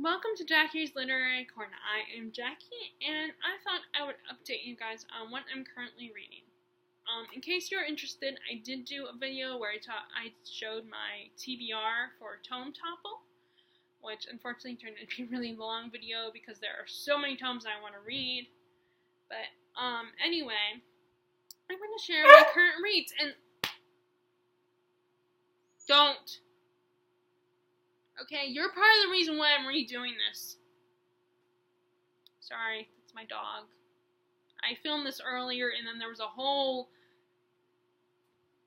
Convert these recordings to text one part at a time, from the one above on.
Welcome to Jackie's Literary Corner. I am Jackie, and I thought I would update you guys on what I'm currently reading. In case you're interested, I did do a video where I showed my TBR for Tome Topple, which unfortunately turned into a really long video because there are so many tomes I want to read. But anyway, I'm going to share my current reads, and don't. Okay, you're part of the reason why I'm redoing this. Sorry, it's my dog. I filmed this earlier, and then there was a whole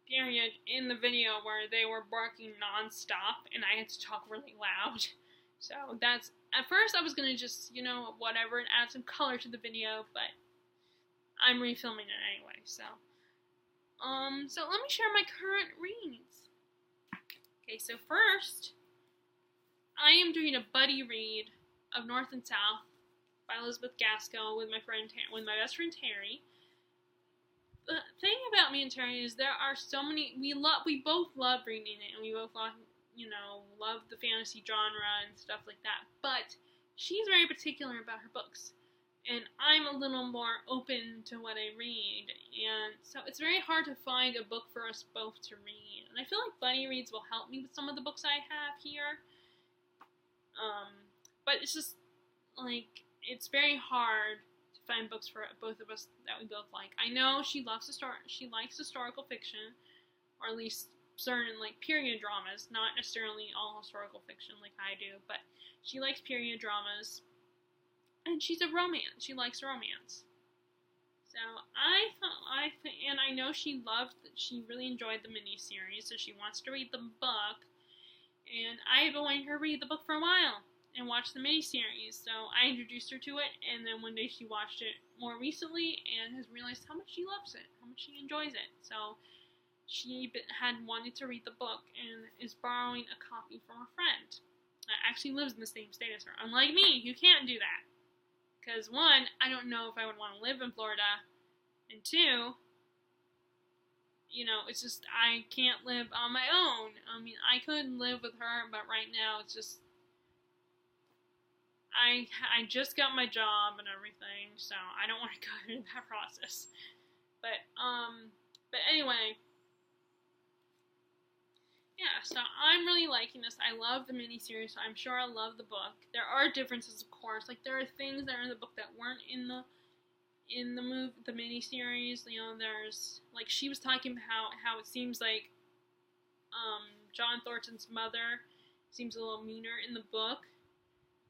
period in the video where they were barking non-stop, and I had to talk really loud. So that's, at first I was going to just, whatever, and add some color to the video, but I'm refilming it anyway, so let me share my current reads. Okay, so first, I am doing a buddy read of North and South by Elizabeth Gaskell with my best friend Terry. The thing about me and Terry is there are so many, we both love reading it, and we both love, love the fantasy genre and stuff like that, but she's very particular about her books, and I'm a little more open to what I read, and so it's very hard to find a book for us both to read, and I feel like buddy reads will help me with some of the books I have here. But it's just, it's very hard to find books for both of us that we both like. I know she likes historical fiction, or at least certain, period dramas, not necessarily all historical fiction like I do, but she likes period dramas, and she's a romance. She likes romance. So, and I know she really enjoyed the miniseries, so she wants to read the book. And I have been wanting her to read the book for a while and watch the miniseries, so I introduced her to it, and then one day she watched it more recently and has realized how much she loves it, how much she enjoys it. So she had wanted to read the book and is borrowing a copy from a friend that actually lives in the same state as her. Unlike me, you can't do that. Because one, I don't know if I would want to live in Florida, and two, it's just, I can't live on my own. I mean, I could live with her, but right now it's just, I just got my job and everything, so I don't want to go through that process. But anyway, yeah, so I'm really liking this. I love the miniseries, so I'm sure I'll love the book. There are differences, of course. There are things that are in the book that weren't in the miniseries. There's, she was talking about how it seems like John Thornton's mother seems a little meaner in the book,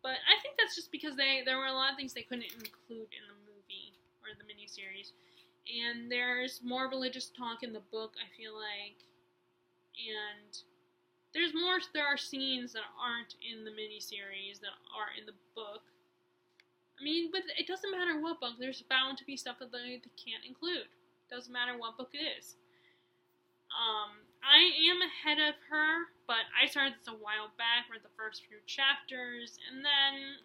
but I think that's just because there were a lot of things they couldn't include in the movie or the miniseries, and there's more religious talk in the book, I feel like, and there are scenes that aren't in the miniseries that are in the book. I mean, but it doesn't matter what book. There's bound to be stuff that they can't include. Doesn't matter what book it is. I am ahead of her, but I started this a while back, read the first few chapters, and then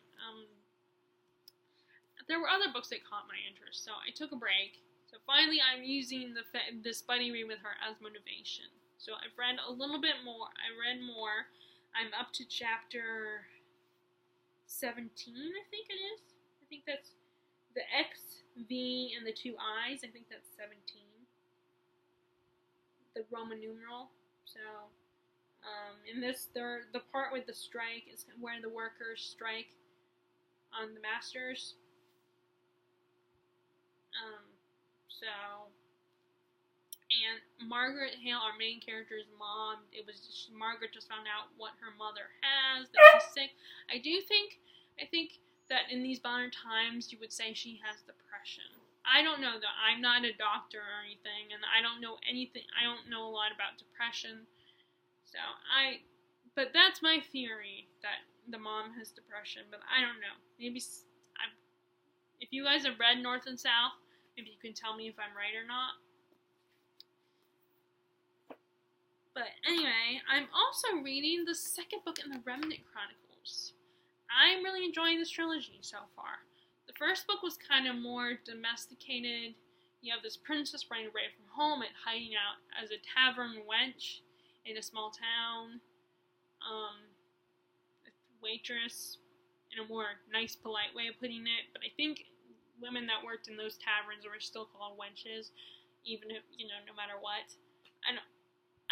there were other books that caught my interest, so I took a break. So finally, I'm using this buddy read with her as motivation. So I've read a little bit more. I read more. I'm up to chapter 17, I think it is. I think that's the X, V, and the two I's. I think that's 17. The Roman numeral. So, in this, the part with the strike is where the workers strike on the masters. And Margaret Hale, our main character's mom, Margaret just found out what her mother has, that she's sick. I think that in these modern times, you would say she has depression. I don't know, though. I'm not a doctor or anything, and I don't know anything. I don't know a lot about depression. But that's my theory, that the mom has depression, but I don't know. Maybe, if you guys have read North and South, maybe you can tell me if I'm right or not. But anyway, I'm also reading the second book in the Remnant Chronicles. I'm really enjoying this trilogy so far. The first book was kind of more domesticated. You have this princess running away from home and hiding out as a tavern wench in a small town. A waitress. in a more nice, polite way of putting it, but I think women that worked in those taverns were still called wenches, even if, no matter what. I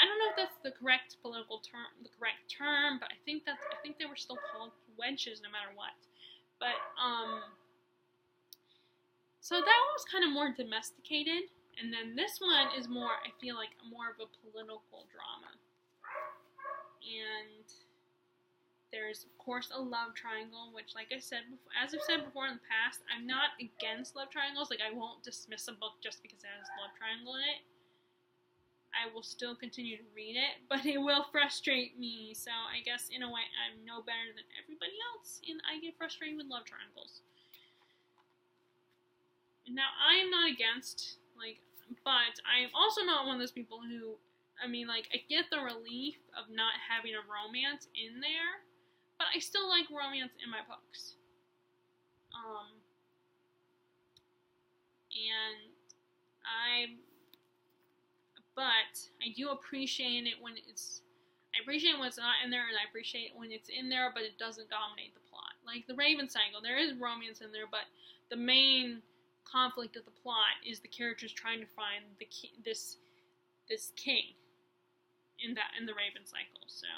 don't know if that's the correct term, but I think they were still called wenches no matter what. But so that one was kind of more domesticated, and then this one is more, I feel like, more of a political drama. And there's, of course, a love triangle, which, like I said, as I've said before in the past, I'm not against love triangles. Like, I won't dismiss a book just because it has a love triangle in it. I will still continue to read it, but it will frustrate me. So I guess, in a way, I'm no better than everybody else, and I get frustrated with love triangles. Now, I am not against, but I am also not one of those people who, I get the relief of not having a romance in there, but I still like romance in my books. But I do appreciate it when I appreciate when it's not in there, and I appreciate when it's in there, but it doesn't dominate the plot. Like the Raven Cycle, there is romance in there, but the main conflict of the plot is the characters trying to find this king in the Raven Cycle. So,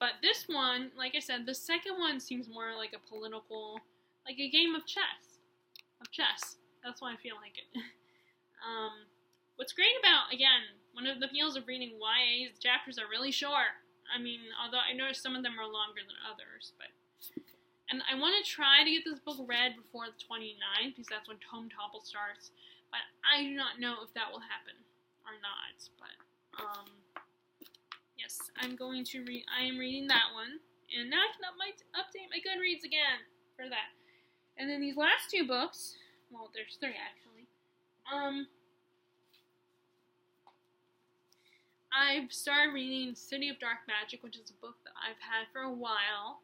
but this one, like I said, the second one seems more like a political, like a game of chess. That's why I feel like it. What's great about, again, one of the appeals of reading YA is the chapters are really short. Although I noticed some of them are longer than others, and I want to try to get this book read before the 29th, because that's when Tome Topple starts, but I do not know if that will happen or not, but, yes, I am reading that one, and now I can update my Goodreads again for that. And then these last two books, well, there's three, actually, I've started reading City of Dark Magic, which is a book that I've had for a while.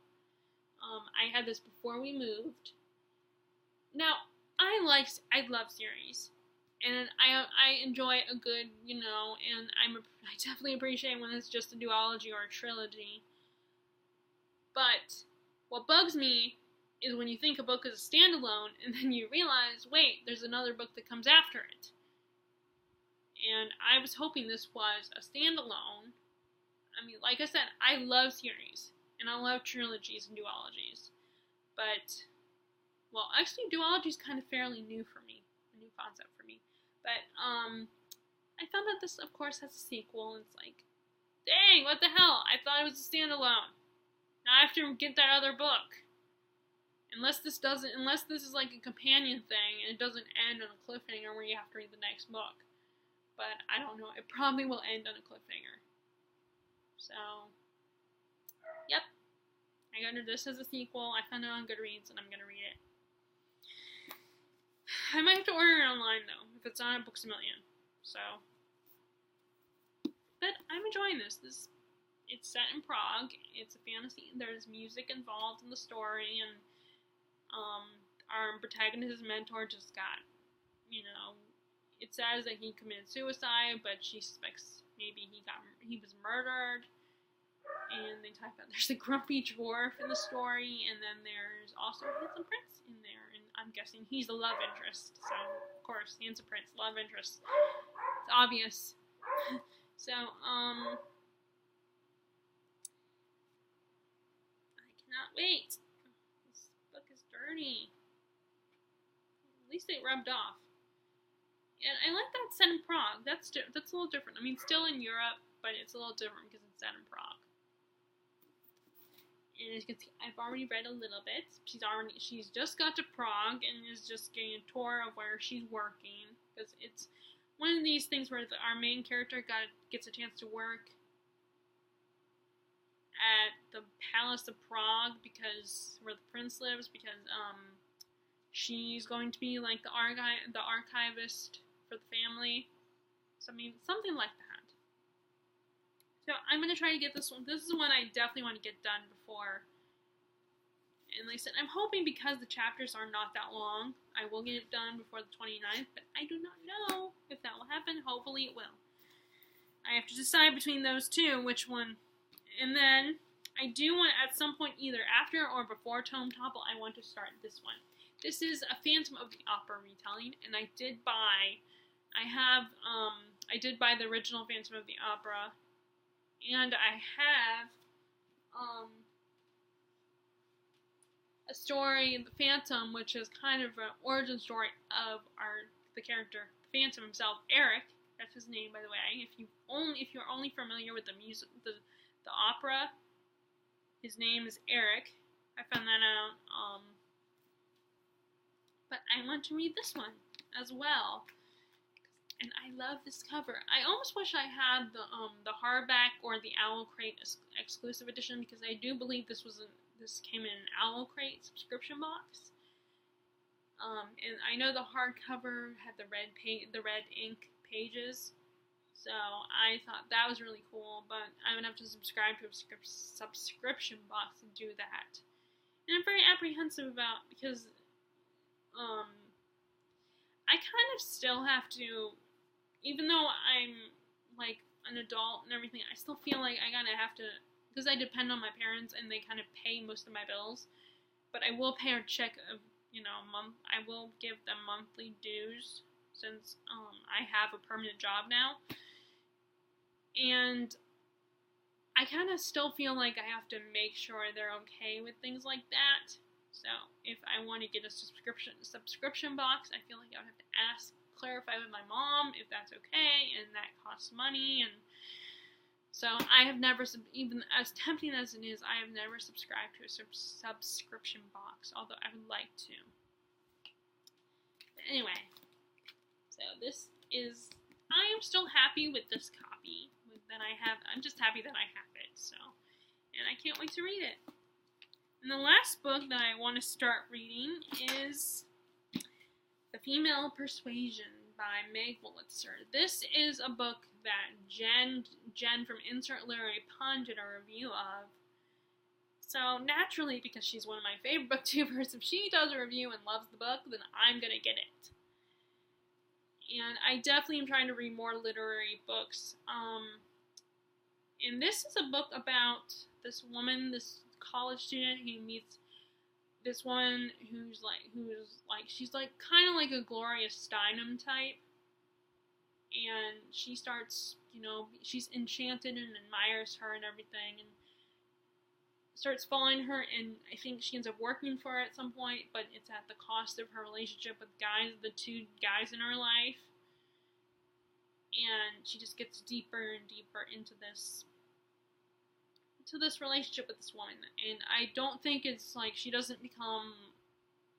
I had this before we moved. Now, I love series, and I enjoy a good, and I definitely appreciate when it's just a duology or a trilogy. But what bugs me is when you think a book is a standalone, and then you realize, wait, there's another book that comes after it. And I was hoping this was a standalone. Like I said, I love series, and I love trilogies and duologies. But, well, actually, duology is kind of fairly new for me, a new concept for me. But, I found that this, of course, has a sequel, and it's like, dang, what the hell? I thought it was a standalone. Now I have to get that other book. Unless this is like a companion thing, and it doesn't end on a cliffhanger where you have to read the next book. But I don't know. It probably will end on a cliffhanger. So, yep. I got this as a sequel. I found it on Goodreads, and I'm going to read it. I might have to order it online, though, if it's not at Books A Million. So, but I'm enjoying this. It's set in Prague. It's a fantasy. There's music involved in the story, and our protagonist's mentor just got, it says that he committed suicide, but she suspects maybe he was murdered. And they talk about there's a grumpy dwarf in the story, and then there's also a handsome prince in there, and I'm guessing he's the love interest. So, of course, handsome prince, love interest. It's obvious. So, I cannot wait. This book is dirty. At least it rubbed off. And I like that it's set in Prague. That's a little different. Still in Europe, but it's a little different because it's set in Prague. And as you can see, I've already read a little bit. She's just got to Prague and is just getting a tour of where she's working, because it's one of these things where our main character gets a chance to work at the Palace of Prague, where the prince lives, because she's going to be like the archivist for the family. So, something like that. So, I'm going to try to get this one. This is one I definitely want to get done before. And like I said, I'm hoping because the chapters are not that long, I will get it done before the 29th, but I do not know if that will happen. Hopefully it will. I have to decide between those two, which one. And then, I do want, at some point, either after or before Tome Topple, I want to start this one. This is a Phantom of the Opera retelling, and I did buy the original Phantom of the Opera, and I have a story, The Phantom, which is kind of an origin story of the character, the Phantom himself, Eric. That's his name, by the way. If you're only familiar with the music, the opera, his name is Eric. I found that out. But I want to read this one as well, and I love this cover. I almost wish I had the hardback or the Owl Crate exclusive edition, because I do believe this came in an Owl Crate subscription box. And I know the hardcover had the red ink pages, so I thought that was really cool. But I would have to subscribe to a subscription box to do that, and I'm very apprehensive about, because I kind of still have to, even though I'm like an adult and everything, I still feel like I kind of have to, because I depend on my parents and they kind of pay most of my bills. But I will pay a check of, I will give them monthly dues, since I have a permanent job now. And I kind of still feel like I have to make sure they're okay with things like that. So if I want to get a subscription box, I feel like I would have to clarify with my mom if that's okay, and that costs money. And so I have never, even as tempting as it is, I have never subscribed to a subscription box, although I would like to. But anyway, so I am still happy with this copy that I have. I'm just happy that I have it, so, and I can't wait to read it. And the last book that I want to start reading is The Female Persuasion by Meg Wolitzer. This is a book that Jen from Insert Literary Pun did a review of. So naturally, because she's one of my favorite booktubers, if she does a review and loves the book, then I'm going to get it. And I definitely am trying to read more literary books. And this is a book about this woman, this college student who meets this woman who's she's like kind of like a Gloria Steinem type, and she starts, she's enchanted and admires her and everything, and starts following her, and I think she ends up working for her at some point, but it's at the cost of her relationship with the two guys in her life, and she just gets deeper and deeper into this relationship with this woman. And I don't think it's like she doesn't become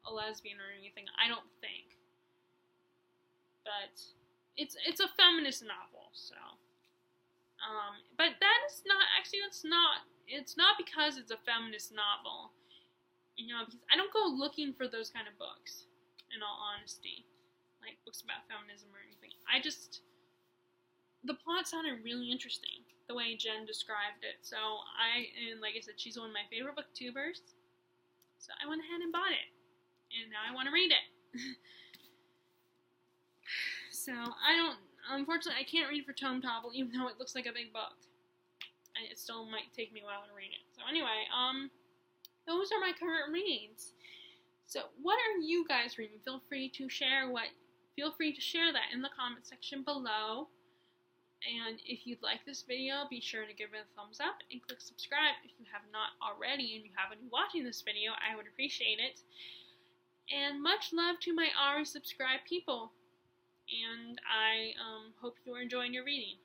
a lesbian or anything, I don't think. But it's a feminist novel, so. But it's not because it's a feminist novel, because I don't go looking for those kind of books, in all honesty, like books about feminism or anything. The plot sounded really interesting, the way Jen described it. So and like I said, she's one of my favorite booktubers. So I went ahead and bought it. And now I want to read it. So unfortunately, I can't read for Tome Topple, even though it looks like a big book. And it still might take me a while to read it. So anyway, those are my current reads. So what are you guys reading? Feel free to share that in the comment section below. And if you'd like this video, be sure to give it a thumbs up and click subscribe if you have not already and you happen to be watching this video. I would appreciate it. And much love to my already subscribed people. And I hope you are enjoying your reading.